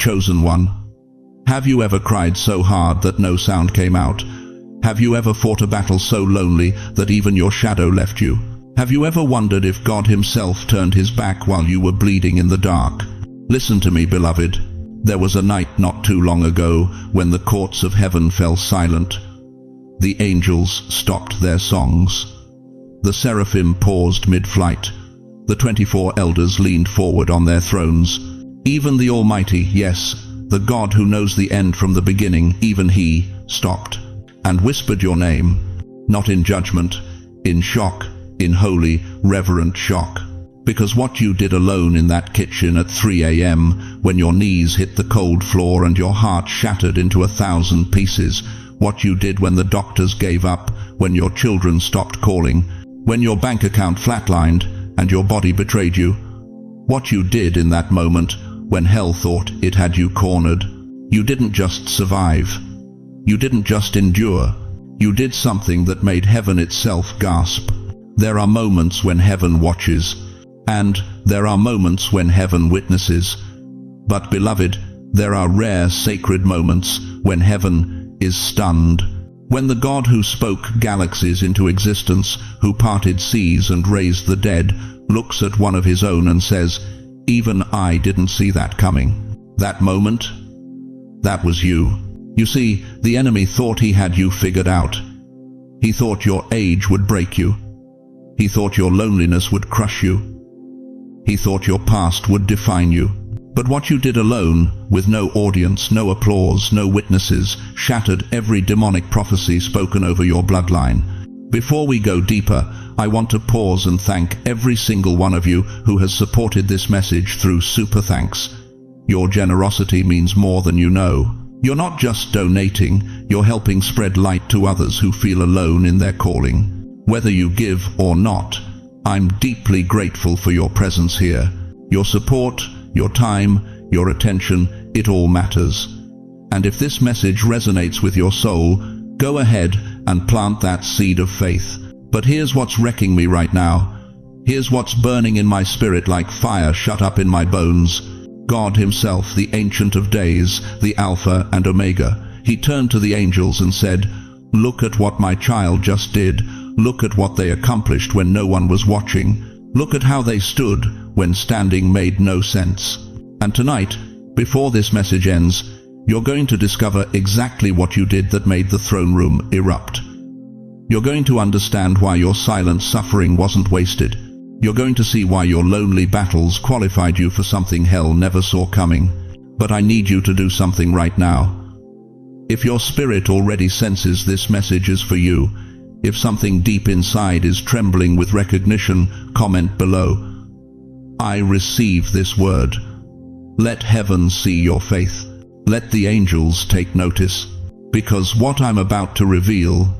chosen one. Have you ever cried so hard that no sound came out? Have you ever fought a battle so lonely that even your shadow left you? Have you ever wondered if God himself turned his back while you were bleeding in the dark? Listen to me, beloved. There was a night not too long ago when the courts of heaven fell silent. The angels stopped their songs. The seraphim paused mid-flight. The 24 elders leaned forward on their thrones. Even the Almighty, yes, the God who knows the end from the beginning, even he stopped and whispered your name, not in judgment, in shock, in holy, reverent shock. Because what you did alone in that kitchen at 3 a.m., when your knees hit the cold floor and your heart shattered into 1,000 pieces, what you did when the doctors gave up, when your children stopped calling, when your bank account flatlined and your body betrayed you, what you did in that moment when hell thought it had you cornered. You didn't just survive. You didn't just endure. You did something that made heaven itself gasp. There are moments when heaven watches, and there are moments when heaven witnesses. But beloved, there are rare sacred moments when heaven is stunned. When the God who spoke galaxies into existence, who parted seas and raised the dead, looks at one of his own and says, "Even I didn't see that coming." That moment, that was you. You see, the enemy thought he had you figured out. He thought your age would break you. He thought your loneliness would crush you. He thought your past would define you. But what you did alone, with no audience, no applause, no witnesses, shattered every demonic prophecy spoken over your bloodline. Before we go deeper, I want to pause and thank every single one of you who has supported this message through super thanks. Your generosity means more than you know. You're not just donating, you're helping spread light to others who feel alone in their calling. Whether you give or not, I'm deeply grateful for your presence here. Your support, your time, your attention, it all matters. And if this message resonates with your soul, go ahead and plant that seed of faith. But here's what's wrecking me right now. Here's what's burning in my spirit like fire shut up in my bones. God himself, the Ancient of Days, the Alpha and Omega, he turned to the angels and said, "Look at what my child just did. Look at what they accomplished when no one was watching. Look at how they stood when standing made no sense." And tonight, before this message ends, you're going to discover exactly what you did that made the throne room erupt. You're going to understand why your silent suffering wasn't wasted. You're going to see why your lonely battles qualified you for something hell never saw coming. But I need you to do something right now. If your spirit already senses this message is for you, if something deep inside is trembling with recognition, comment below, "I receive this word." Let heaven see your faith. Let the angels take notice. Because what I'm about to reveal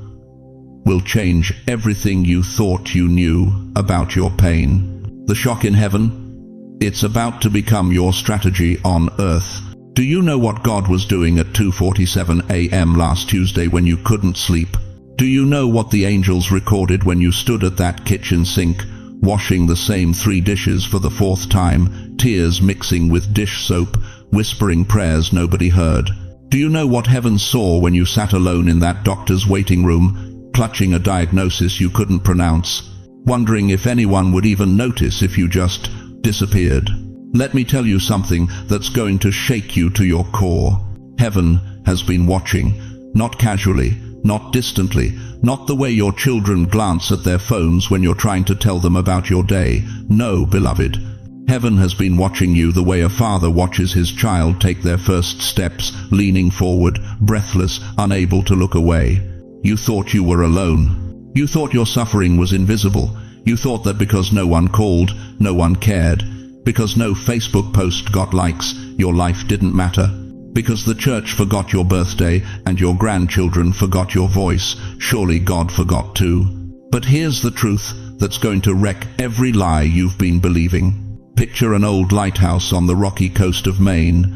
will change everything you thought you knew about your pain. The shock in heaven, it's about to become your strategy on earth. Do you know what God was doing at 2:47 a.m. last Tuesday when you couldn't sleep? Do you know what the angels recorded when you stood at that kitchen sink, washing the same 3 dishes for the 4th time, tears mixing with dish soap, whispering prayers nobody heard? Do you know what heaven saw when you sat alone in that doctor's waiting room, clutching a diagnosis you couldn't pronounce, wondering if anyone would even notice if you just disappeared? Let me tell you something that's going to shake you to your core. Heaven has been watching, not casually, not distantly, not the way your children glance at their phones when you're trying to tell them about your day. No, beloved. Heaven has been watching you the way a father watches his child take their first steps, leaning forward, breathless, unable to look away. You thought you were alone. You thought your suffering was invisible. You thought that because no one called, no one cared. Because no Facebook post got likes, your life didn't matter. Because the church forgot your birthday and your grandchildren forgot your voice, surely God forgot too. But here's the truth that's going to wreck every lie you've been believing. Picture an old lighthouse on the rocky coast of Maine,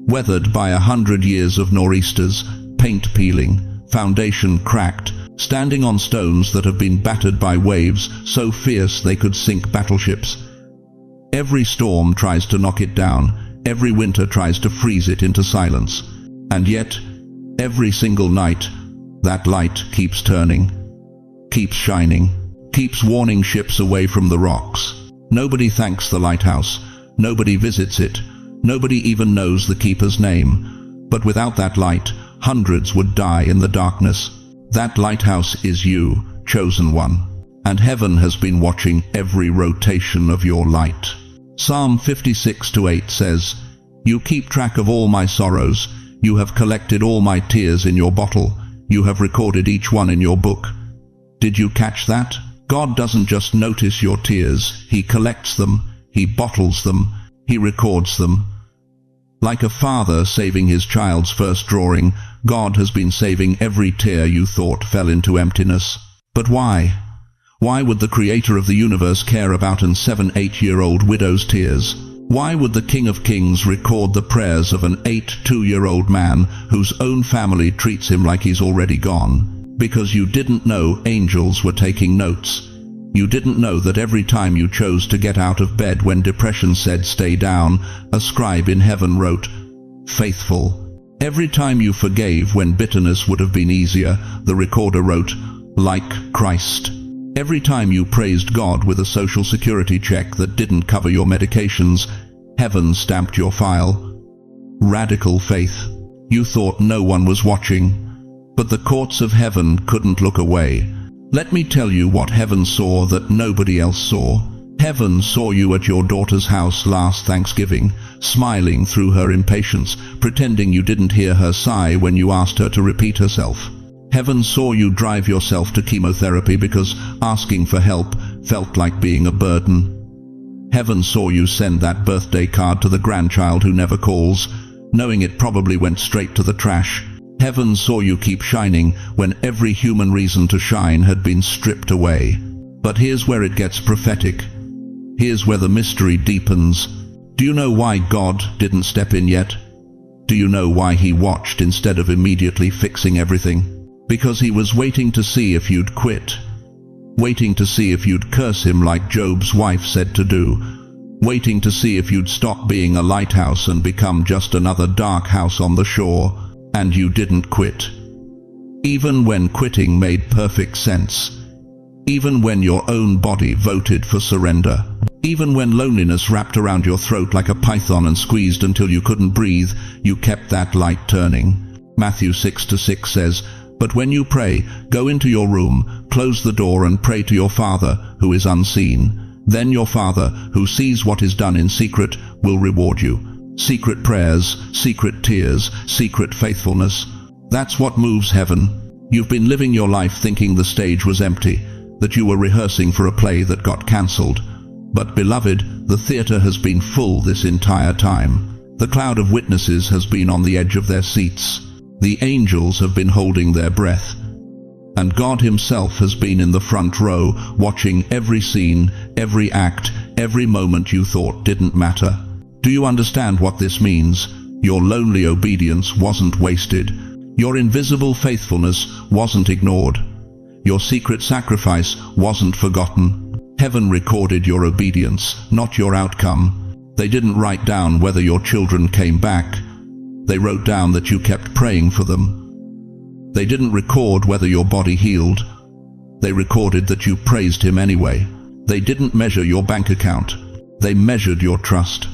weathered by 100 years of nor'easters, paint peeling, foundation cracked, standing on stones that have been battered by waves so fierce they could sink battleships. Every storm tries to knock it down. Every winter tries to freeze it into silence. And yet, every single night, that light keeps turning, keeps shining, keeps warning ships away from the rocks. Nobody thanks the lighthouse. Nobody visits it. Nobody even knows the keeper's name. But without that light, hundreds would die in the darkness. That lighthouse is you, chosen one. And heaven has been watching every rotation of your light. Psalm 56:8 says, "You keep track of all my sorrows. You have collected all my tears in your bottle. You have recorded each one in your book." Did you catch that? God doesn't just notice your tears. He collects them. He bottles them. He records them. Like a father saving his child's first drawing, God has been saving every tear you thought fell into emptiness. But why? Why would the creator of the universe care about an 7-8-year-old widow's tears? Why would the King of Kings record the prayers of an 82-year-old man whose own family treats him like he's already gone? Because you didn't know angels were taking notes. You didn't know that every time you chose to get out of bed when depression said stay down, a scribe in heaven wrote, "Faithful." Every time you forgave when bitterness would have been easier, the recorder wrote, "Like Christ." Every time you praised God with a social security check that didn't cover your medications, heaven stamped your file. Radical faith. You thought no one was watching, but the courts of heaven couldn't look away. Let me tell you what heaven saw that nobody else saw. Heaven saw you at your daughter's house last Thanksgiving, smiling through her impatience, pretending you didn't hear her sigh when you asked her to repeat herself. Heaven saw you drive yourself to chemotherapy because asking for help felt like being a burden. Heaven saw you send that birthday card to the grandchild who never calls, knowing it probably went straight to the trash. Heaven saw you keep shining when every human reason to shine had been stripped away. But here's where it gets prophetic. Here's where the mystery deepens. Do you know why God didn't step in yet? Do you know why he watched instead of immediately fixing everything? Because he was waiting to see if you'd quit. Waiting to see if you'd curse him like Job's wife said to do. Waiting to see if you'd stop being a lighthouse and become just another dark house on the shore. And you didn't quit. Even when quitting made perfect sense. Even when your own body voted for surrender. Even when loneliness wrapped around your throat like a python and squeezed until you couldn't breathe, you kept that light turning. Matthew 6:6 says, "But when you pray, go into your room, close the door and pray to your Father who is unseen. Then your Father, who sees what is done in secret, will reward you." Secret prayers, secret tears, secret faithfulness. That's what moves heaven. You've been living your life thinking the stage was empty, that you were rehearsing for a play that got cancelled. But beloved, the theater has been full this entire time. The cloud of witnesses has been on the edge of their seats. The angels have been holding their breath. And God himself has been in the front row, watching every scene, every act, every moment you thought didn't matter. Do you understand what this means? Your lonely obedience wasn't wasted. Your invisible faithfulness wasn't ignored. Your secret sacrifice wasn't forgotten. Heaven recorded your obedience, not your outcome. They didn't write down whether your children came back. They wrote down that you kept praying for them. They didn't record whether your body healed. They recorded that you praised him anyway. They didn't measure your bank account. They measured your trust.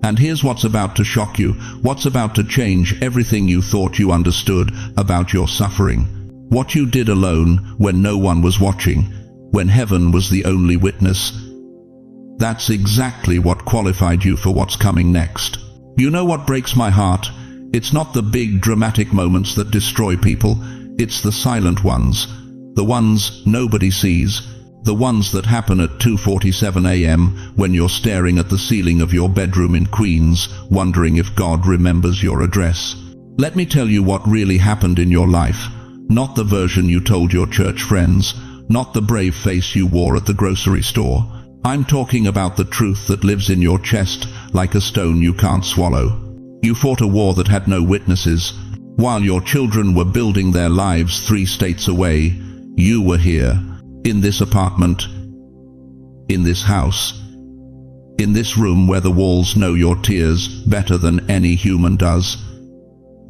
And here's what's about to shock you, what's about to change everything you thought you understood about your suffering. What you did alone when no one was watching, when heaven was the only witness. That's exactly what qualified you for what's coming next. You know what breaks my heart? It's not the big dramatic moments that destroy people, it's the silent ones. The ones nobody sees. The ones that happen at 2:47 a.m. when you're staring at the ceiling of your bedroom in Queens, wondering if God remembers your address. Let me tell you what really happened in your life. Not the version you told your church friends, not the brave face you wore at the grocery store. I'm talking about the truth that lives in your chest like a stone you can't swallow. You fought a war that had no witnesses. While your children were building their lives 3 states away, you were here. In this apartment, in this house, In this room where the walls know your tears better than any human does.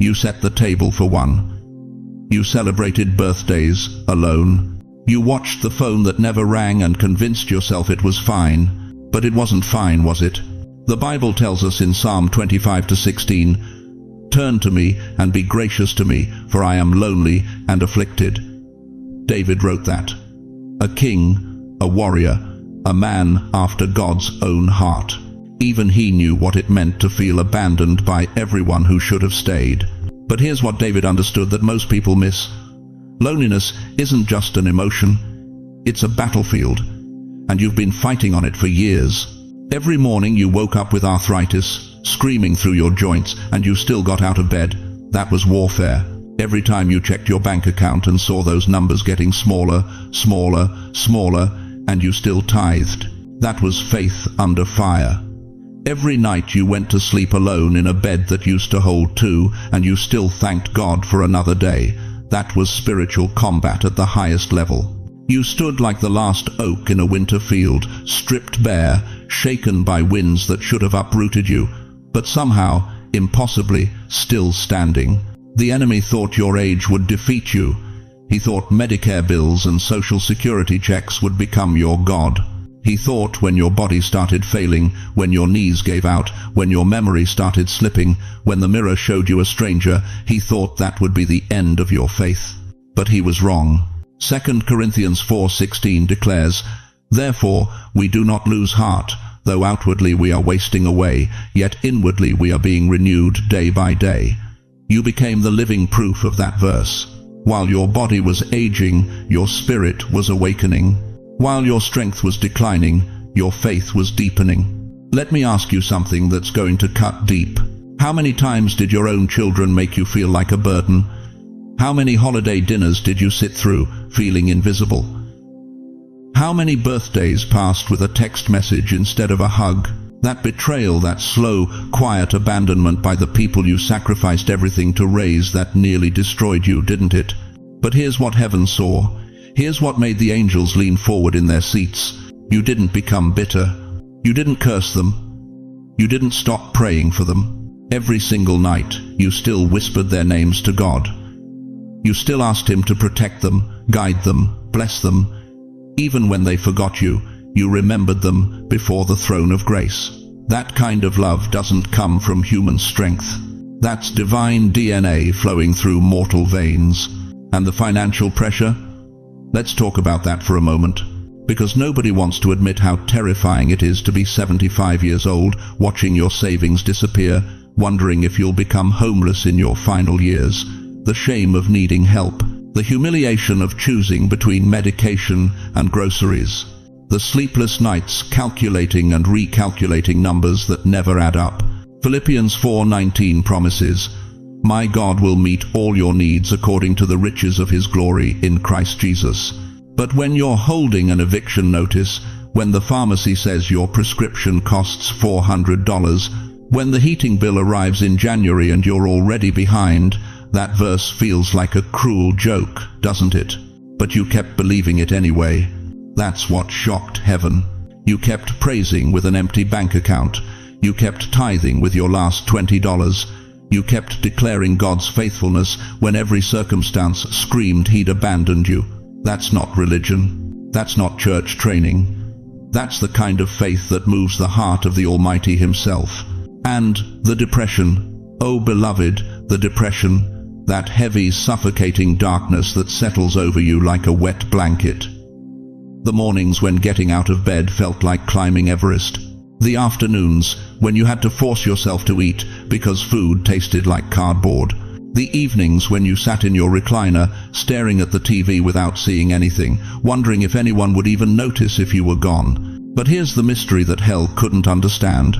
You set the table for one. You celebrated birthdays alone. You watched the phone that never rang and convinced yourself it was fine. But it wasn't fine, was it? The Bible tells us in Psalm 25:16, "Turn to me and be gracious to me, for I am lonely and afflicted." David wrote that. A king, a warrior, a man after God's own heart. Even he knew what it meant to feel abandoned by everyone who should have stayed. But here's what David understood that most people miss. Loneliness isn't just an emotion. It's a battlefield. And you've been fighting on it for years. Every morning you woke up with arthritis, screaming through your joints, and you still got out of bed. That was warfare. Every time you checked your bank account and saw those numbers getting smaller, smaller, smaller, and you still tithed. That was faith under fire. Every night you went to sleep alone in a bed that used to hold two, and you still thanked God for another day. That was spiritual combat at the highest level. You stood like the last oak in a winter field, stripped bare, shaken by winds that should have uprooted you, but somehow, impossibly, still standing. The enemy thought your age would defeat you. He thought Medicare bills and Social Security checks would become your God. He thought when your body started failing, when your knees gave out, when your memory started slipping, when the mirror showed you a stranger, he thought that would be the end of your faith. But he was wrong. 2 Corinthians 4:16 declares, "Therefore we do not lose heart, though outwardly we are wasting away, yet inwardly we are being renewed day by day." You became the living proof of that verse. While your body was aging, your spirit was awakening. While your strength was declining, your faith was deepening. Let me ask you something that's going to cut deep. How many times did your own children make you feel like a burden? How many holiday dinners did you sit through, feeling invisible? How many birthdays passed with a text message instead of a hug? That betrayal, that slow, quiet abandonment by the people you sacrificed everything to raise, that nearly destroyed you, didn't it? But here's what heaven saw. Here's what made the angels lean forward in their seats. You didn't become bitter. You didn't curse them. You didn't stop praying for them. Every single night, you still whispered their names to God. You still asked Him to protect them, guide them, bless them. Even when they forgot you, you remembered them before the throne of grace. That kind of love doesn't come from human strength. That's divine DNA flowing through mortal veins. And the financial pressure? Let's talk about that for a moment. Because nobody wants to admit how terrifying it is to be 75 years old, watching your savings disappear, wondering if you'll become homeless in your final years. The shame of needing help. The humiliation of choosing between medication and groceries. The sleepless nights calculating and recalculating numbers that never add up. Philippians 4:19 promises, "My God will meet all your needs according to the riches of His glory in Christ Jesus." But when you're holding an eviction notice, when the pharmacy says your prescription costs $400, when the heating bill arrives in January and you're already behind, that verse feels like a cruel joke, doesn't it? But you kept believing it anyway. That's what shocked heaven. You kept praising with an empty bank account. You kept tithing with your last $20. You kept declaring God's faithfulness when every circumstance screamed He'd abandoned you. That's not religion. That's not church training. That's the kind of faith that moves the heart of the Almighty Himself. And the depression. Oh, beloved, the depression. That heavy, suffocating darkness that settles over you like a wet blanket. The mornings when getting out of bed felt like climbing Everest. The afternoons when you had to force yourself to eat because food tasted like cardboard. The evenings when you sat in your recliner, staring at the TV without seeing anything, wondering if anyone would even notice if you were gone. But here's the mystery that hell couldn't understand.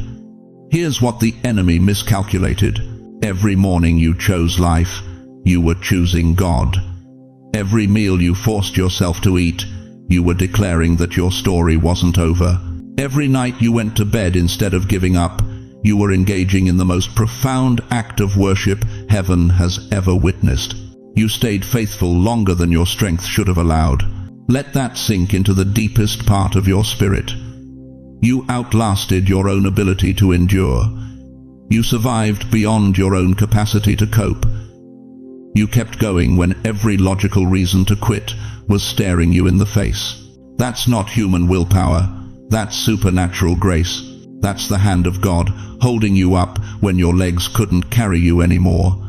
Here's what the enemy miscalculated. Every morning you chose life, you were choosing God. Every meal you forced yourself to eat, you were declaring that your story wasn't over. Every night you went to bed instead of giving up, you were engaging in the most profound act of worship heaven has ever witnessed. You stayed faithful longer than your strength should have allowed. Let that sink into the deepest part of your spirit. You outlasted your own ability to endure. You survived beyond your own capacity to cope. You kept going when every logical reason to quit was staring you in the face. That's not human willpower. That's supernatural grace. That's the hand of God holding you up when your legs couldn't carry you anymore.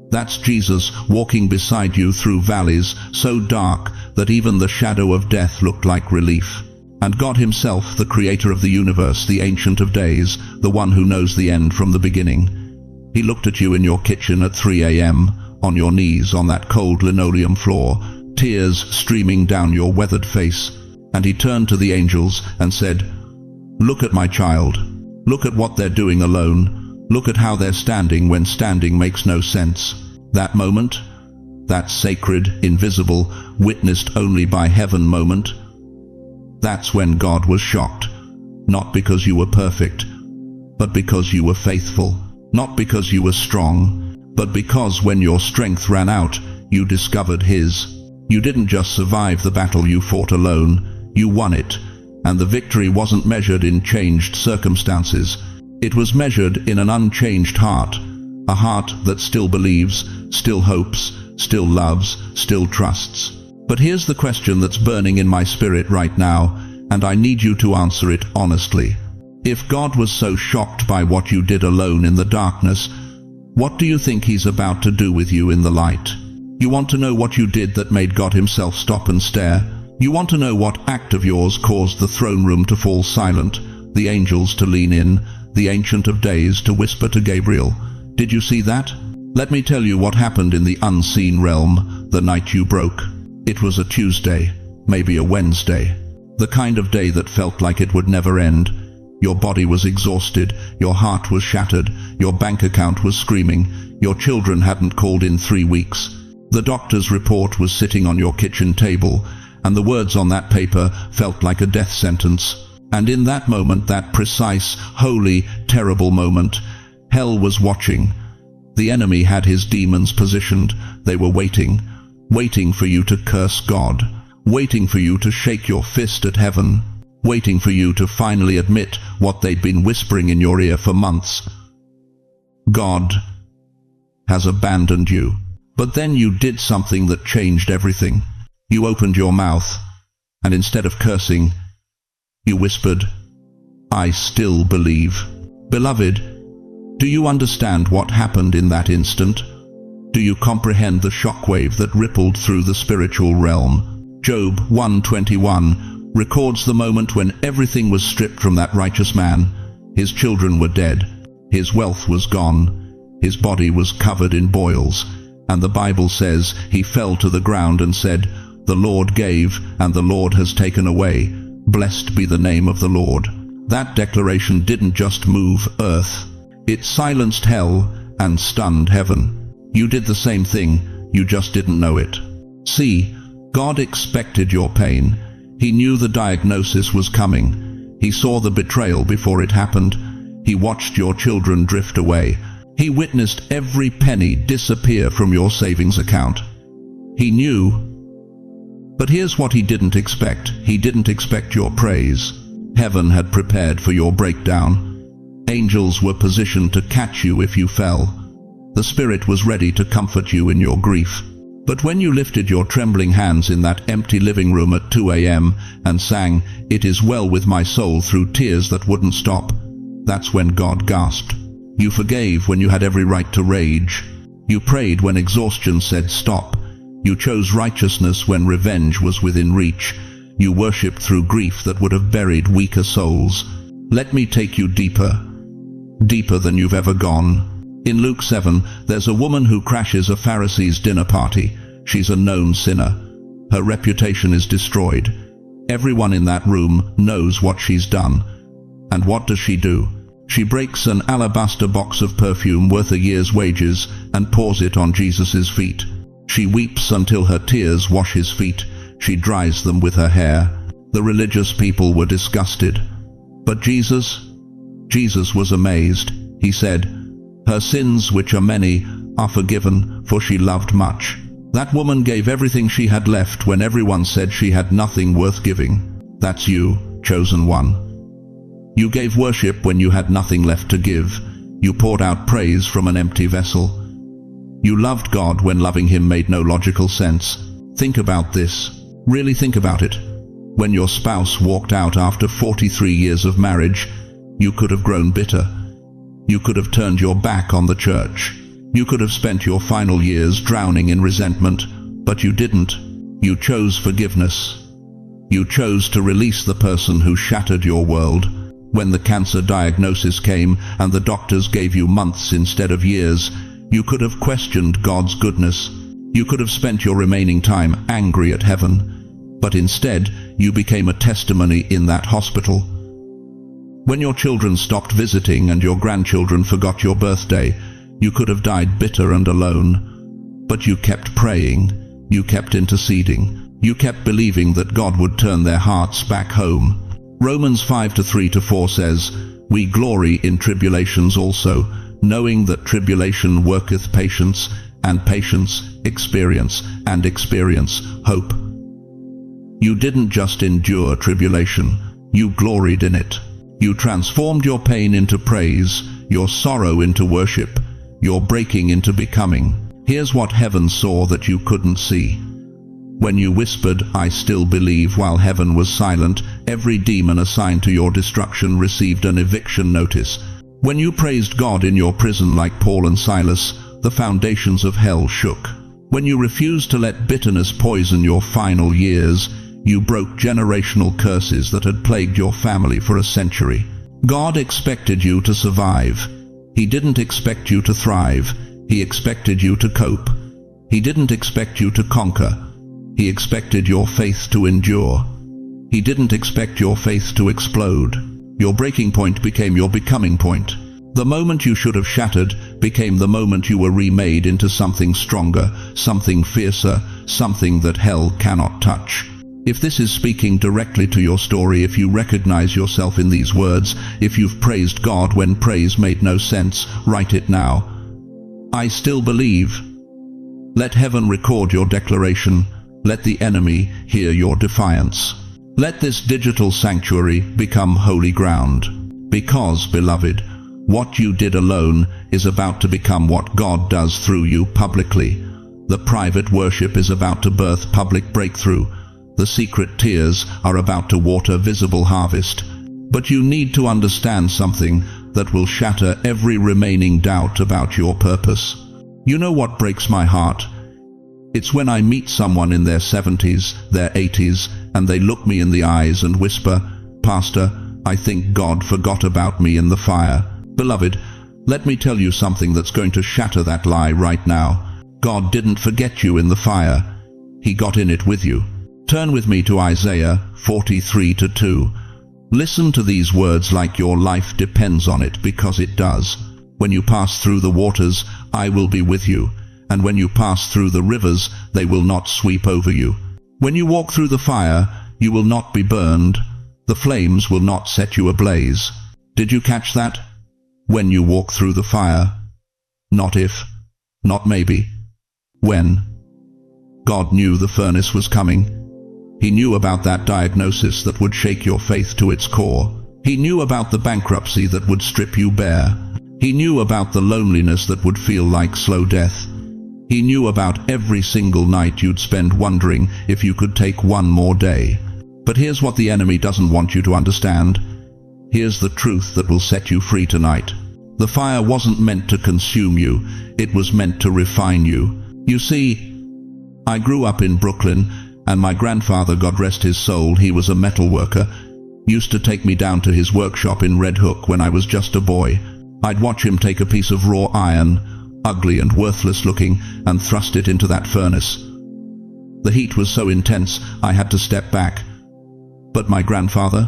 That's Jesus walking beside you through valleys so dark that even the shadow of death looked like relief. And God himself, the creator of the universe, the Ancient of Days, the one who knows the end from the beginning. He looked at you in your kitchen at 3 a.m., on your knees on that cold linoleum floor, tears streaming down your weathered face, and he turned to the angels and said, "Look at my child. Look at what they're doing alone. Look at how they're standing when standing makes no sense." That moment, that sacred, invisible, witnessed only by heaven moment, that's when God was shocked. Not because you were perfect, but because you were faithful. Not because you were strong, but because when your strength ran out, you discovered his. You didn't just survive the battle you fought alone, you won it. And the victory wasn't measured in changed circumstances. It was measured in an unchanged heart, a heart that still believes, still hopes, still loves, still trusts. But here's the question that's burning in my spirit right now, and I need you to answer it honestly. If God was so shocked by what you did alone in the darkness, what do you think he's about to do with you in the light? You want to know what you did that made God himself stop and stare? You want to know what act of yours caused the throne room to fall silent, the angels to lean in, the Ancient of Days to whisper to Gabriel? Did you see that? Let me tell you what happened in the unseen realm the night you broke. It was a Tuesday, maybe a Wednesday, the kind of day that felt like it would never end. Your body was exhausted, your heart was shattered, your bank account was screaming, your children hadn't called in 3 weeks. The doctor's report was sitting on your kitchen table, and the words on that paper felt like a death sentence. And in that moment, that precise, holy, terrible moment, hell was watching. The enemy had his demons positioned. They were waiting for you to curse God, waiting for you to shake your fist at heaven, waiting for you to finally admit what they'd been whispering in your ear for months. God has abandoned you. But then you did something that changed everything. You opened your mouth, and instead of cursing, you whispered, "I still believe." Beloved, do you understand what happened in that instant? Do you comprehend the shockwave that rippled through the spiritual realm? Job 1:21 records the moment when everything was stripped from that righteous man. His children were dead, his wealth was gone, his body was covered in boils, and the Bible says he fell to the ground and said, "The Lord gave, and the Lord has taken away. Blessed be the name of the Lord." That declaration didn't just move earth. It silenced hell and stunned heaven. You did the same thing, you just didn't know it. See, God expected your pain. He knew the diagnosis was coming. He saw the betrayal before it happened. He watched your children drift away. He witnessed every penny disappear from your savings account. He knew. But here's what he didn't expect. He didn't expect your praise. Heaven had prepared for your breakdown. Angels were positioned to catch you if you fell. The Spirit was ready to comfort you in your grief. But when you lifted your trembling hands in that empty living room at 2 a.m. and sang, "It is well with my soul," through tears that wouldn't stop, that's when God gasped. You forgave when you had every right to rage. You prayed when exhaustion said stop. You chose righteousness when revenge was within reach. You worshipped through grief that would have buried weaker souls. Let me take you deeper, deeper than you've ever gone. In Luke 7, there's a woman who crashes a Pharisee's dinner party. She's a known sinner. Her reputation is destroyed. Everyone in that room knows what she's done. And what does she do? She breaks an alabaster box of perfume worth a year's wages and pours it on Jesus' feet. She weeps until her tears wash his feet. She dries them with her hair. The religious people were disgusted. But Jesus was amazed. He said, "Her sins, which are many, are forgiven, for she loved much." That woman gave everything she had left when everyone said she had nothing worth giving. That's you, chosen one. You gave worship when you had nothing left to give. You poured out praise from an empty vessel. You loved God when loving Him made no logical sense. Think about this. Really think about it. When your spouse walked out after 43 years of marriage, you could have grown bitter. You could have turned your back on the church. You could have spent your final years drowning in resentment, but you didn't. You chose forgiveness. You chose to release the person who shattered your world. When the cancer diagnosis came and the doctors gave you months instead of years, you could have questioned God's goodness. You could have spent your remaining time angry at heaven. But instead, you became a testimony in that hospital. When your children stopped visiting and your grandchildren forgot your birthday, you could have died bitter and alone. But you kept praying. You kept interceding. You kept believing that God would turn their hearts back home. Romans 5:3-4 says, "We glory in tribulations also, knowing that tribulation worketh patience, and patience experience, and experience hope." You didn't just endure tribulation, you gloried in it. You transformed your pain into praise, your sorrow into worship, your breaking into becoming. Here's what heaven saw that you couldn't see. When you whispered, "I still believe," while heaven was silent, every demon assigned to your destruction received an eviction notice. When you praised God in your prison like Paul and Silas, the foundations of hell shook. When you refused to let bitterness poison your final years, you broke generational curses that had plagued your family for a century. God expected you to survive. He didn't expect you to thrive. He expected you to cope. He didn't expect you to conquer. He expected your faith to endure. He didn't expect your faith to explode. Your breaking point became your becoming point. The moment you should have shattered became the moment you were remade into something stronger, something fiercer, something that hell cannot touch. If this is speaking directly to your story, if you recognize yourself in these words, if you've praised God when praise made no sense, write it now. I still believe. Let heaven record your declaration. Let the enemy hear your defiance. Let this digital sanctuary become holy ground. Because, beloved, what you did alone is about to become what God does through you publicly. The private worship is about to birth public breakthrough. The secret tears are about to water visible harvest. But you need to understand something that will shatter every remaining doubt about your purpose. You know what breaks my heart? It's when I meet someone in their 70s, their 80s, and they look me in the eyes and whisper, "Pastor, I think God forgot about me in the fire." Beloved, let me tell you something that's going to shatter that lie right now. God didn't forget you in the fire. He got in it with you. Turn with me to Isaiah 43:2. Listen to these words like your life depends on it, because it does. When you pass through the waters, I will be with you. And when you pass through the rivers, they will not sweep over you. When you walk through the fire, you will not be burned. The flames will not set you ablaze. Did you catch that? When you walk through the fire. Not if, not maybe. When. God knew the furnace was coming. He knew about that diagnosis that would shake your faith to its core. He knew about the bankruptcy that would strip you bare. He knew about the loneliness that would feel like slow death. He knew about every single night you'd spend wondering if you could take one more day. But here's what the enemy doesn't want you to understand. Here's the truth that will set you free tonight. The fire wasn't meant to consume you. It was meant to refine you. You see, I grew up in Brooklyn, and my grandfather, God rest his soul, he was a metal worker, used to take me down to his workshop in Red Hook when I was just a boy. I'd watch him take a piece of raw iron, ugly and worthless looking, and thrust it into that furnace. The heat was so intense I had to step back. But my grandfather?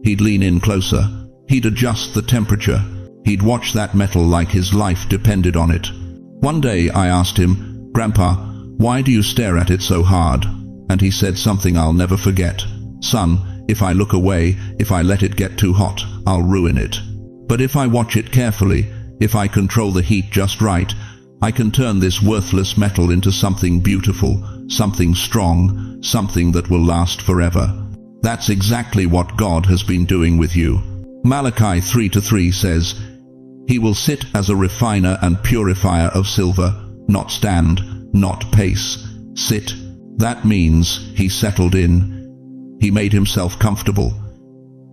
He'd lean in closer. He'd adjust the temperature. He'd watch that metal like his life depended on it. One day I asked him, "Grandpa, why do you stare at it so hard?" And he said something I'll never forget. "Son, if I look away, if I let it get too hot, I'll ruin it. But if I watch it carefully, if I control the heat just right, I can turn this worthless metal into something beautiful, something strong, something that will last forever." That's exactly what God has been doing with you. Malachi 3:3 says, "He will sit as a refiner and purifier of silver, not stand, not pace, sit." That means he settled in. He made himself comfortable.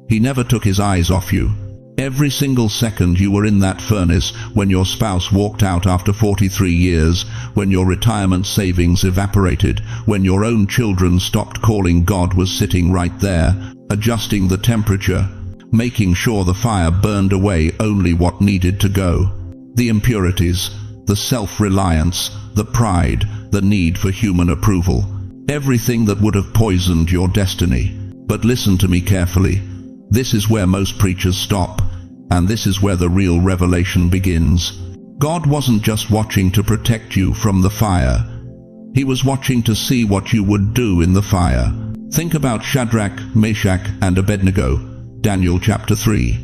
He never took his eyes off you. Every single second you were in that furnace, when your spouse walked out after 43 years, when your retirement savings evaporated, when your own children stopped calling, God was sitting right there, adjusting the temperature, making sure the fire burned away only what needed to go. The impurities, the self-reliance, the pride, the need for human approval, everything that would have poisoned your destiny. But listen to me carefully. This is where most preachers stop, and this is where the real revelation begins. God wasn't just watching to protect you from the fire. He was watching to see what you would do in the fire. Think about Shadrach, Meshach, and Abednego, Daniel chapter 3.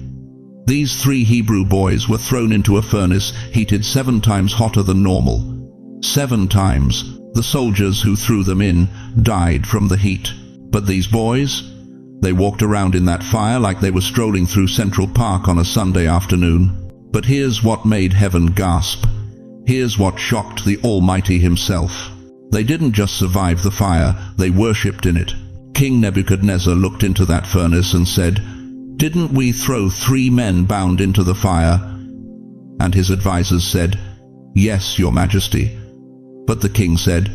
These 3 Hebrew boys were thrown into a furnace heated 7 times hotter than normal. 7 times. The soldiers who threw them in died from the heat. But these boys, they walked around in that fire like they were strolling through Central Park on a Sunday afternoon. But here's what made heaven gasp. Here's what shocked the Almighty himself. They didn't just survive the fire, they worshipped in it. King Nebuchadnezzar looked into that furnace and said, "Didn't we throw 3 men bound into the fire?" And his advisors said, "Yes, your majesty." But the king said,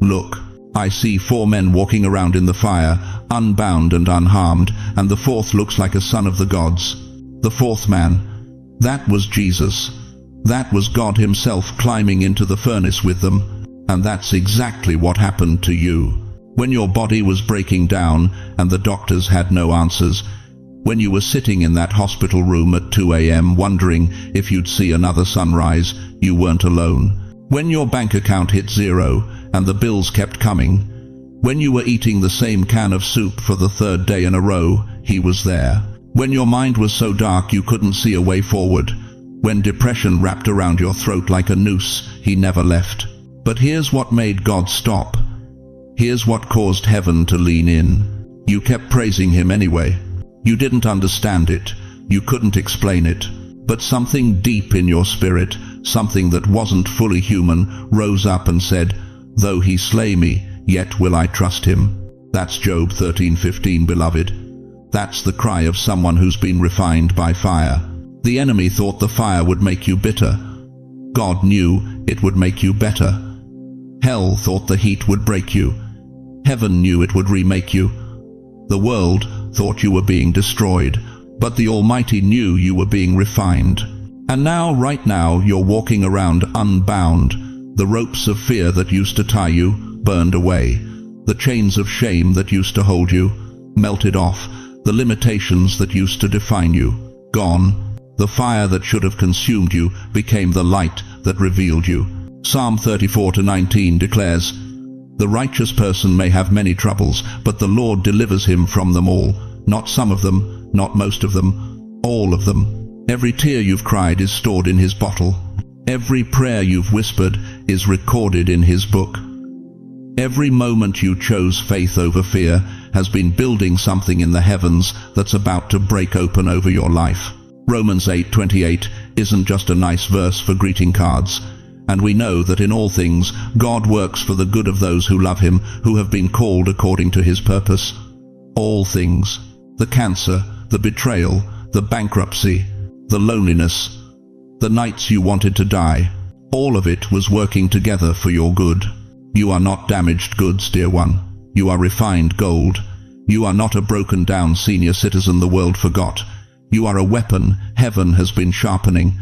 "Look, I see 4 men walking around in the fire, unbound and unharmed, and the 4th looks like a son of the gods." The 4th man, that was Jesus. That was God himself climbing into the furnace with them. And that's exactly what happened to you. When your body was breaking down and the doctors had no answers, when you were sitting in that hospital room at 2 a.m. wondering if you'd see another sunrise, you weren't alone. When your bank account hit 0 and the bills kept coming, when you were eating the same can of soup for the 3rd day in a row, he was there. When your mind was so dark you couldn't see a way forward, when depression wrapped around your throat like a noose, he never left. But here's what made God stop. Here's what caused heaven to lean in. You kept praising him anyway. You didn't understand it. You couldn't explain it. But something deep in your spirit, something that wasn't fully human, rose up and said, "Though he slay me, yet will I trust him." That's Job 13:15, beloved. That's the cry of someone who's been refined by fire. The enemy thought the fire would make you bitter. God knew it would make you better. Hell thought the heat would break you. Heaven knew it would remake you. The world thought you were being destroyed, but the Almighty knew you were being refined. And now, right now, you're walking around unbound. The ropes of fear that used to tie you burned away. The chains of shame that used to hold you melted off. The limitations that used to define you gone. The fire that should have consumed you became the light that revealed you. Psalm 34:19 declares, "The righteous person may have many troubles, but the Lord delivers him from them all." Not some of them, not most of them, all of them. Every tear you've cried is stored in his bottle. Every prayer you've whispered is recorded in his book. Every moment you chose faith over fear has been building something in the heavens that's about to break open over your life. Romans 8:28 isn't just a nice verse for greeting cards. And we know that in all things God works for the good of those who love him, who have been called according to his purpose. All things. The cancer, the betrayal, the bankruptcy, the loneliness, the nights you wanted to die. All of it was working together for your good. You are not damaged goods, dear one. You are refined gold. You are not a broken down senior citizen the world forgot. You are a weapon heaven has been sharpening.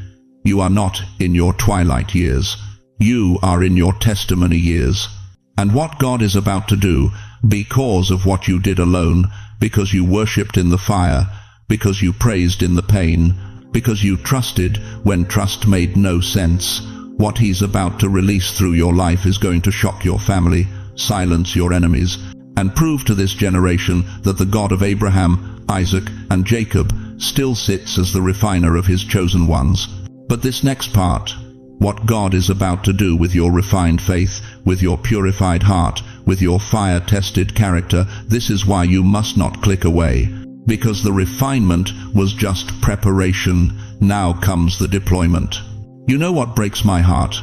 You are not in your twilight years. You are in your testimony years. And what God is about to do, because of what you did alone, because you worshipped in the fire, because you praised in the pain, because you trusted when trust made no sense, what he's about to release through your life is going to shock your family, silence your enemies, and prove to this generation that the God of Abraham, Isaac, and Jacob still sits as the refiner of his chosen ones. But this next part, what God is about to do with your refined faith, with your purified heart, with your fire-tested character, this is why you must not click away. Because the refinement was just preparation, now comes the deployment. You know what breaks my heart?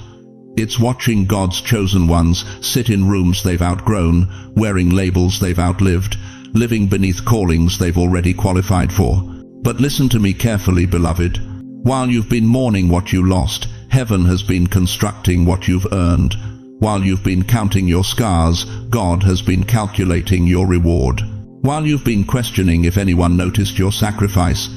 It's watching God's chosen ones sit in rooms they've outgrown, wearing labels they've outlived, living beneath callings they've already qualified for. But listen to me carefully, beloved. While you've been mourning what you lost, heaven has been constructing what you've earned. While you've been counting your scars, God has been calculating your reward. While you've been questioning if anyone noticed your sacrifice,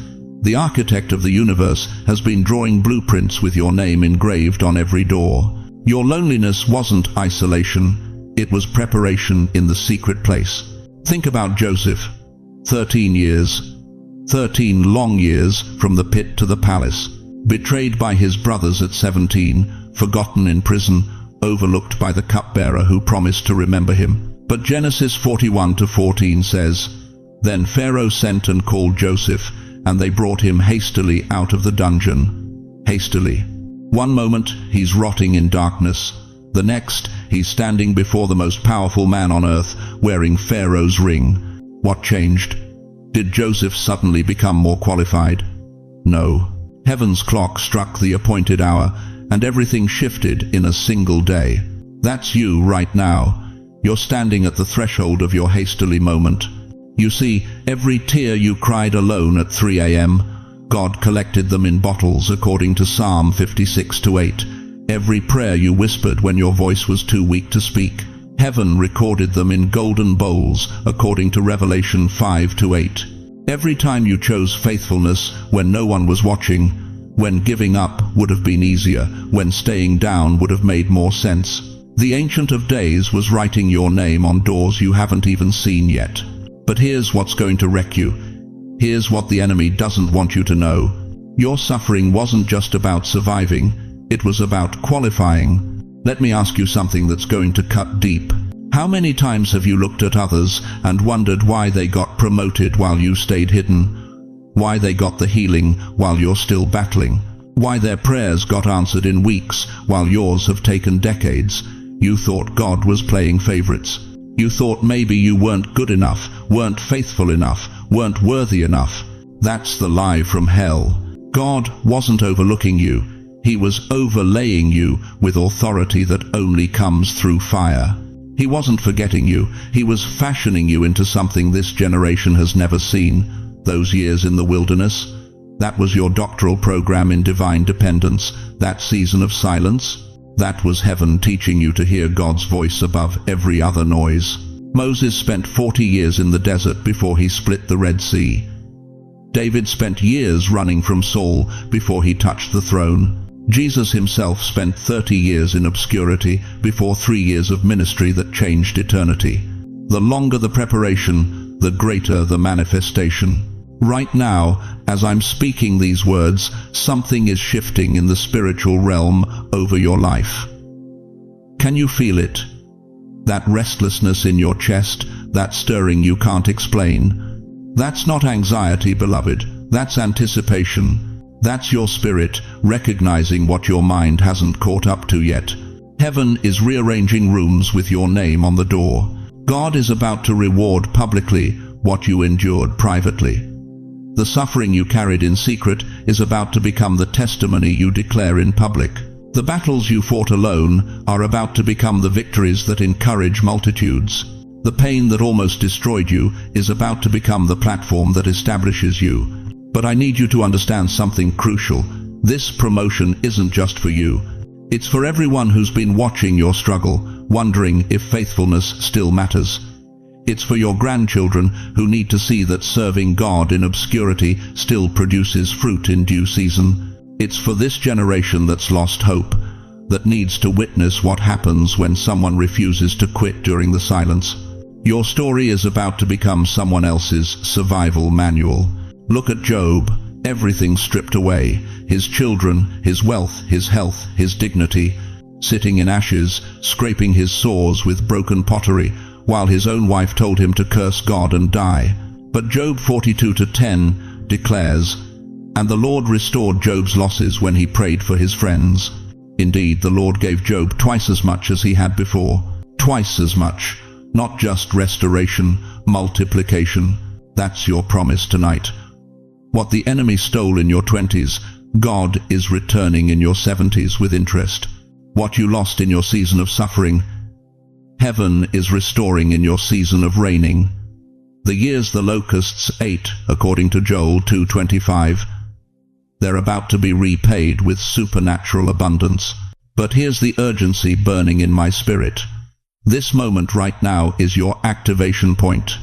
the architect of the universe has been drawing blueprints with your name engraved on every door. Your loneliness wasn't isolation, it was preparation in the secret place. Think about Joseph. 13 years, 13 long years from the pit to the palace. Betrayed by his brothers at 17, forgotten in prison, overlooked by the cupbearer who promised to remember him. But Genesis 41:14 says, "Then Pharaoh sent and called Joseph, and they brought him hastily out of the dungeon." Hastily. One moment, he's rotting in darkness. The next, he's standing before the most powerful man on earth, wearing Pharaoh's ring. What changed? Did Joseph suddenly become more qualified? No. Heaven's clock struck the appointed hour, and everything shifted in a single day. That's you right now. You're standing at the threshold of your hastily moment. You see, every tear you cried alone at 3 a.m., God collected them in bottles according to Psalm 56:8. Every prayer you whispered when your voice was too weak to speak, heaven recorded them in golden bowls according to Revelation 5:8. Every time you chose faithfulness when no one was watching, when giving up would have been easier, when staying down would have made more sense, the Ancient of Days was writing your name on doors you haven't even seen yet. But here's what's going to wreck you. Here's what the enemy doesn't want you to know. Your suffering wasn't just about surviving, it was about qualifying. Let me ask you something that's going to cut deep. How many times have you looked at others and wondered why they got promoted while you stayed hidden? Why they got the healing while you're still battling? Why their prayers got answered in weeks while yours have taken decades? You thought God was playing favorites. You thought maybe you weren't good enough, weren't faithful enough, weren't worthy enough. That's the lie from hell. God wasn't overlooking you. He was overlaying you with authority that only comes through fire. He wasn't forgetting you. He was fashioning you into something this generation has never seen. Those years in the wilderness, that was your doctoral program in divine dependence. That season of silence, that was heaven teaching you to hear God's voice above every other noise. Moses spent 40 years in the desert before he split the Red Sea. David spent years running from Saul before he touched the throne. Jesus himself spent 30 years in obscurity before 3 years of ministry that changed eternity. The longer the preparation, the greater the manifestation. Right now, as I'm speaking these words, something is shifting in the spiritual realm over your life. Can you feel it? That restlessness in your chest, that stirring you can't explain. That's not anxiety, beloved. That's anticipation. That's your spirit recognizing what your mind hasn't caught up to yet. Heaven is rearranging rooms with your name on the door. God is about to reward publicly what you endured privately. The suffering you carried in secret is about to become the testimony you declare in public. The battles you fought alone are about to become the victories that encourage multitudes. The pain that almost destroyed you is about to become the platform that establishes you. But I need you to understand something crucial. This promotion isn't just for you. It's for everyone who's been watching your struggle, wondering if faithfulness still matters. It's for your grandchildren who need to see that serving God in obscurity still produces fruit in due season. It's for this generation that's lost hope, that needs to witness what happens when someone refuses to quit during the silence. Your story is about to become someone else's survival manual. Look at Job, everything stripped away, his children, his wealth, his health, his dignity, sitting in ashes, scraping his sores with broken pottery, while his own wife told him to curse God and die. But Job 42:10 declares, "And the Lord restored Job's losses when he prayed for his friends." Indeed, the Lord gave Job twice as much as he had before. Twice as much. Not just restoration, multiplication. That's your promise tonight. What the enemy stole in your 20s, God is returning in your 70s with interest. What you lost in your season of suffering, heaven is restoring in your season of reigning. The years the locusts ate, according to Joel 2:25, they're about to be repaid with supernatural abundance. But here's the urgency burning in my spirit. This moment right now is your activation point.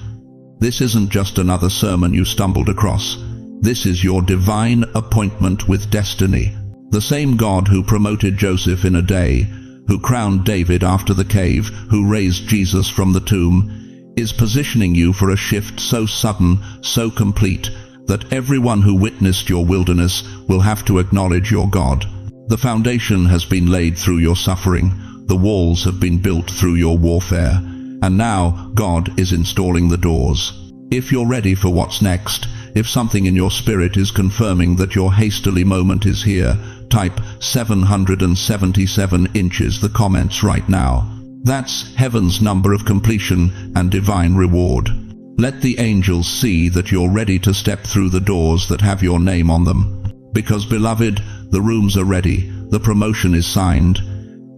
This isn't just another sermon you stumbled across. This is your divine appointment with destiny. The same God who promoted Joseph in a day, who crowned David after the cave, who raised Jesus from the tomb, is positioning you for a shift so sudden, so complete, that everyone who witnessed your wilderness will have to acknowledge your God. The foundation has been laid through your suffering, the walls have been built through your warfare, and now God is installing the doors. If you're ready for what's next, if something in your spirit is confirming that your hastily moment is here, type 777 inches the comments right now. That's heaven's number of completion and divine reward. Let the angels see that you're ready to step through the doors that have your name on them. Because, beloved, the rooms are ready, the promotion is signed,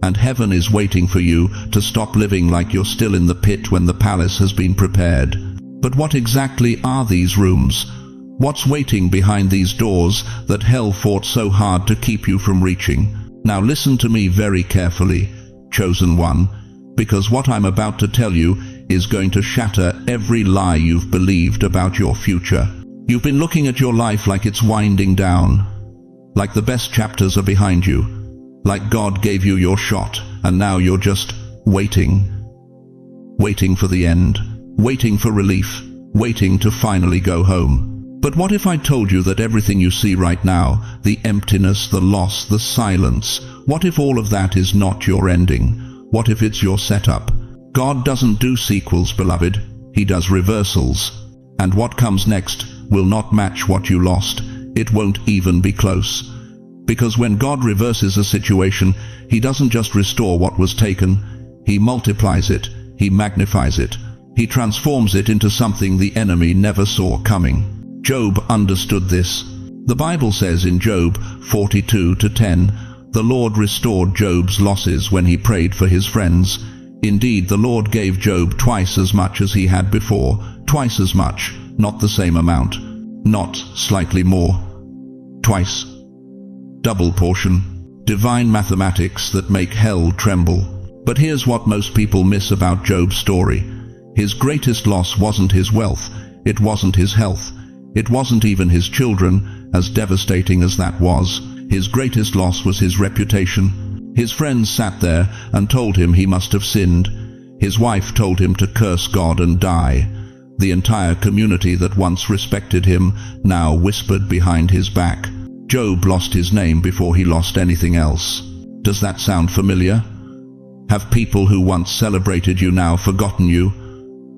and heaven is waiting for you to stop living like you're still in the pit when the palace has been prepared. But what exactly are these rooms? What's waiting behind these doors that hell fought so hard to keep you from reaching? Now listen to me very carefully, chosen one, because what I'm about to tell you is going to shatter every lie you've believed about your future. You've been looking at your life like it's winding down, like the best chapters are behind you, like God gave you your shot, and now you're just waiting for the end, waiting for relief, waiting to finally go home. But what if I told you that everything you see right now, the emptiness, the loss, the silence, what if all of that is not your ending? What if it's your setup? God doesn't do sequels, beloved. He does reversals. And what comes next will not match what you lost. It won't even be close. Because when God reverses a situation, He doesn't just restore what was taken. He multiplies it. He magnifies it. He transforms it into something the enemy never saw coming. Job understood this. The Bible says in Job 42:10, the Lord restored Job's losses when he prayed for his friends. Indeed, the Lord gave Job twice as much as he had before, twice as much, not the same amount, not slightly more, twice. Double portion. Divine mathematics that make hell tremble. But here's what most people miss about Job's story. His greatest loss wasn't his wealth, it wasn't his health, it wasn't even his children, as devastating as that was. His greatest loss was his reputation. His friends sat there and told him he must have sinned. His wife told him to curse God and die. The entire community that once respected him now whispered behind his back. Job lost his name before he lost anything else. Does that sound familiar? Have people who once celebrated you now forgotten you?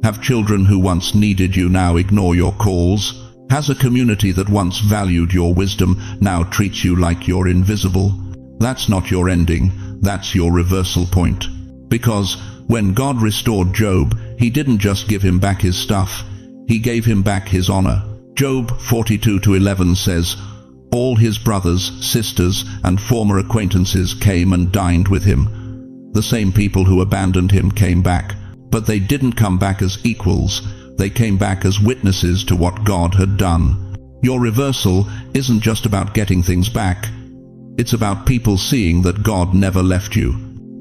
Have children who once needed you now ignore your calls? Has a community that once valued your wisdom now treats you like you're invisible? That's not your ending, that's your reversal point. Because when God restored Job, He didn't just give him back his stuff, He gave him back his honor. Job 42:11 says, all his brothers, sisters, and former acquaintances came and dined with him. The same people who abandoned him came back, but they didn't come back as equals. They came back as witnesses to what God had done. Your reversal isn't just about getting things back. It's about people seeing that God never left you.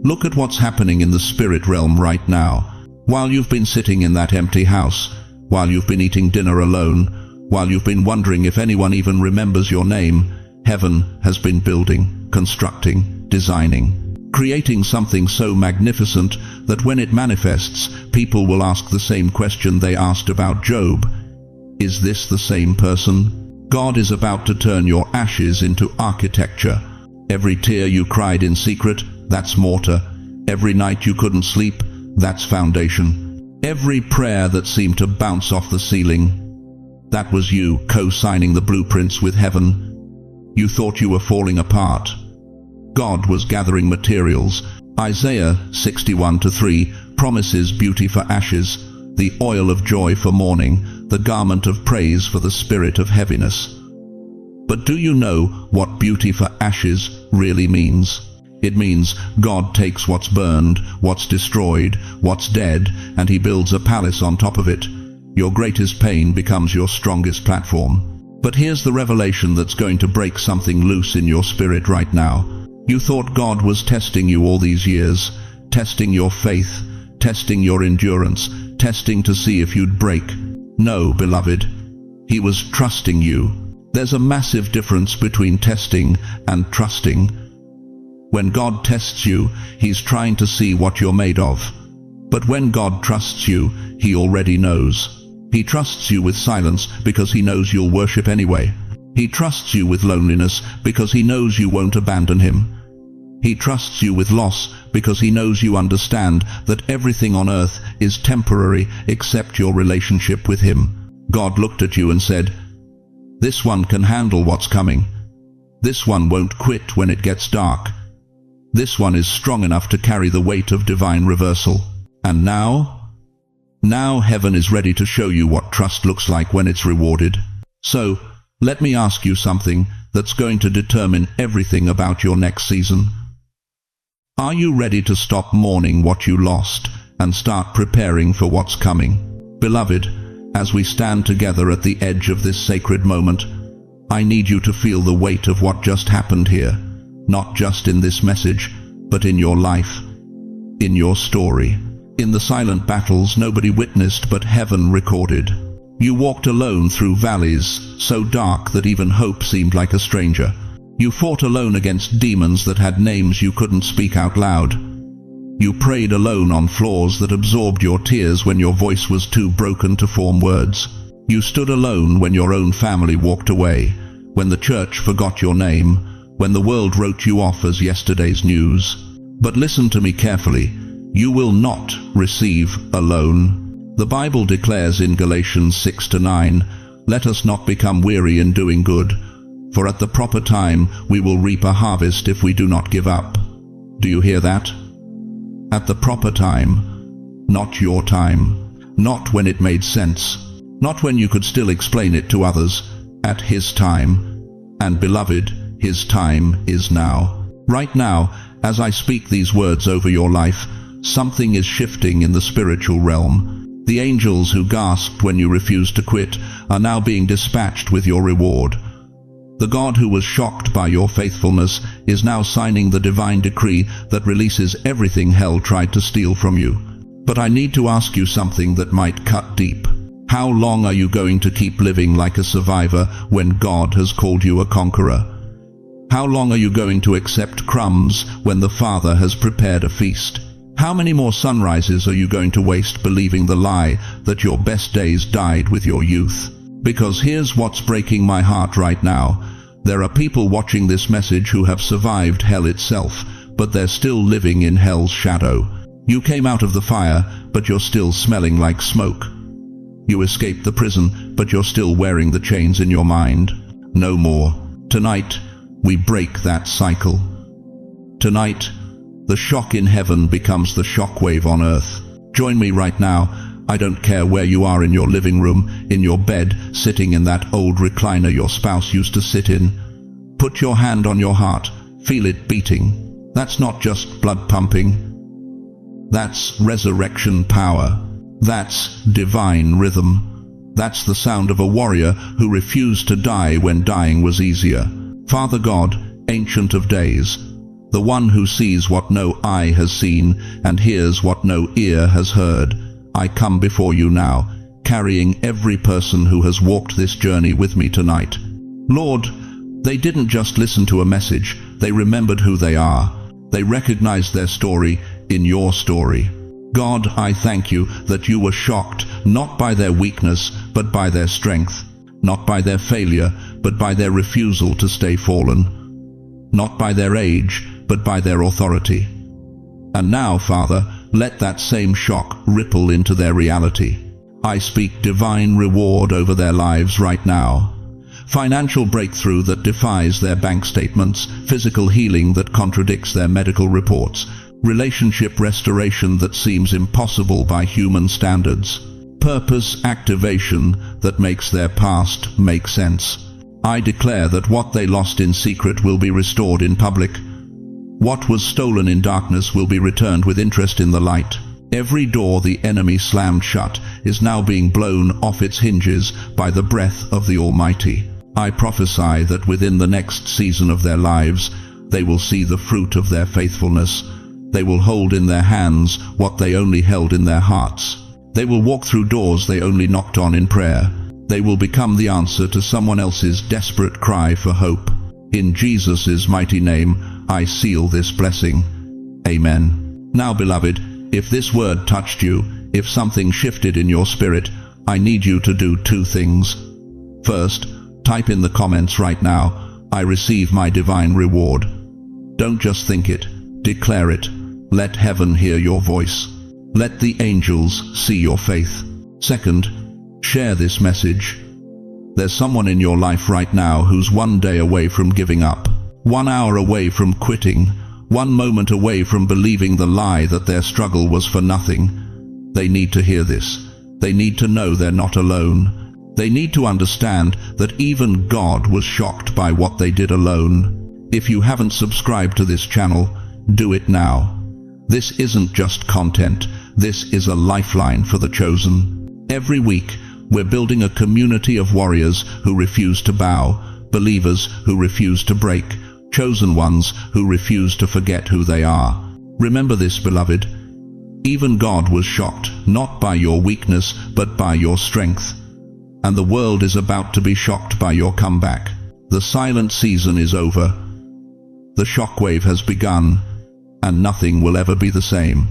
Look at what's happening in the spirit realm right now. While you've been sitting in that empty house, while you've been eating dinner alone, while you've been wondering if anyone even remembers your name, heaven has been building, constructing, designing, creating something so magnificent that when it manifests, people will ask the same question they asked about Job. Is this the same person? God is about to turn your ashes into architecture. Every tear you cried in secret, that's mortar. Every night you couldn't sleep, that's foundation. Every prayer that seemed to bounce off the ceiling, that was you co-signing the blueprints with heaven. You thought you were falling apart. God was gathering materials. Isaiah 61:3 promises beauty for ashes, the oil of joy for mourning, the garment of praise for the spirit of heaviness. But do you know what beauty for ashes really means? It means God takes what's burned, what's destroyed, what's dead, and He builds a palace on top of it. Your greatest pain becomes your strongest platform. But here's the revelation that's going to break something loose in your spirit right now. You thought God was testing you all these years, testing your faith, testing your endurance, testing to see if you'd break. No, beloved, He was trusting you. There's a massive difference between testing and trusting. When God tests you, He's trying to see what you're made of. But when God trusts you, He already knows. He trusts you with silence because He knows you'll worship anyway. He trusts you with loneliness because He knows you won't abandon Him. He trusts you with loss because He knows you understand that everything on earth is temporary except your relationship with Him. God looked at you and said, "This one can handle what's coming. This one won't quit when it gets dark. This one is strong enough to carry the weight of divine reversal." And now heaven is ready to show you what trust looks like when it's rewarded. So, let me ask you something that's going to determine everything about your next season. Are you ready to stop mourning what you lost and start preparing for what's coming? Beloved, as we stand together at the edge of this sacred moment, I need you to feel the weight of what just happened here, not just in this message, but in your life, in your story, in the silent battles nobody witnessed but heaven recorded. You walked alone through valleys so dark that even hope seemed like a stranger. You fought alone against demons that had names you couldn't speak out loud. You prayed alone on floors that absorbed your tears when your voice was too broken to form words. You stood alone when your own family walked away, when the church forgot your name, when the world wrote you off as yesterday's news. But listen to me carefully. You will not receive alone. The Bible declares in Galatians 6-9, "Let us not become weary in doing good, for at the proper time we will reap a harvest if we do not give up." Do you hear that? At the proper time, not your time, not when it made sense, not when you could still explain it to others, at His time. And beloved, His time is now. Right now, as I speak these words over your life, something is shifting in the spiritual realm. The angels who gasped when you refused to quit are now being dispatched with your reward. The God who was shocked by your faithfulness is now signing the divine decree that releases everything hell tried to steal from you. But I need to ask you something that might cut deep. How long are you going to keep living like a survivor when God has called you a conqueror? How long are you going to accept crumbs when the Father has prepared a feast? How many more sunrises are you going to waste believing the lie that your best days died with your youth? Because here's what's breaking my heart right now. There are people watching this message who have survived hell itself, but they're still living in hell's shadow. You came out of the fire, but you're still smelling like smoke. You escaped the prison, but you're still wearing the chains in your mind. No more. Tonight, we break that cycle. Tonight, the shock in heaven becomes the shockwave on earth. Join me right now. I don't care where you are, in your living room, in your bed, sitting in that old recliner your spouse used to sit in. Put your hand on your heart. Feel it beating. That's not just blood pumping. That's resurrection power. That's divine rhythm. That's the sound of a warrior who refused to die when dying was easier. Father God, Ancient of Days, the one who sees what no eye has seen and hears what no ear has heard, I come before you now, carrying every person who has walked this journey with me tonight. Lord, they didn't just listen to a message, they remembered who they are. They recognized their story in your story. God, I thank you that you were shocked not by their weakness, but by their strength, not by their failure, but by their refusal to stay fallen, not by their age, but by their authority. And now, Father, let that same shock ripple into their reality. I speak divine reward over their lives right now. Financial breakthrough that defies their bank statements, physical healing that contradicts their medical reports, relationship restoration that seems impossible by human standards, purpose activation that makes their past make sense. I declare that what they lost in secret will be restored in public. What was stolen in darkness will be returned with interest in the light. Every door the enemy slammed shut is now being blown off its hinges by the breath of the Almighty. I prophesy that within the next season of their lives, they will see the fruit of their faithfulness. They will hold in their hands what they only held in their hearts. They will walk through doors they only knocked on in prayer. They will become the answer to someone else's desperate cry for hope. In Jesus' mighty name, I seal this blessing. Amen. Now, beloved, if this word touched you, if something shifted in your spirit, I need you to do two things. First, type in the comments right now, I receive my divine reward. Don't just think it, declare it. Let heaven hear your voice. Let the angels see your faith. Second, share this message. There's someone in your life right now who's one day away from giving up, 1 hour away from quitting, 1 moment away from believing the lie that their struggle was for nothing. They need to hear this. They need to know they're not alone. They need to understand that even God was shocked by what they did alone. If you haven't subscribed to this channel, do it now. This isn't just content. This is a lifeline for the chosen. Every week, we're building a community of warriors who refuse to bow, believers who refuse to break, chosen ones who refuse to forget who they are. Remember this, beloved. Even God was shocked, not by your weakness, but by your strength. And the world is about to be shocked by your comeback. The silent season is over. The shockwave has begun, and nothing will ever be the same.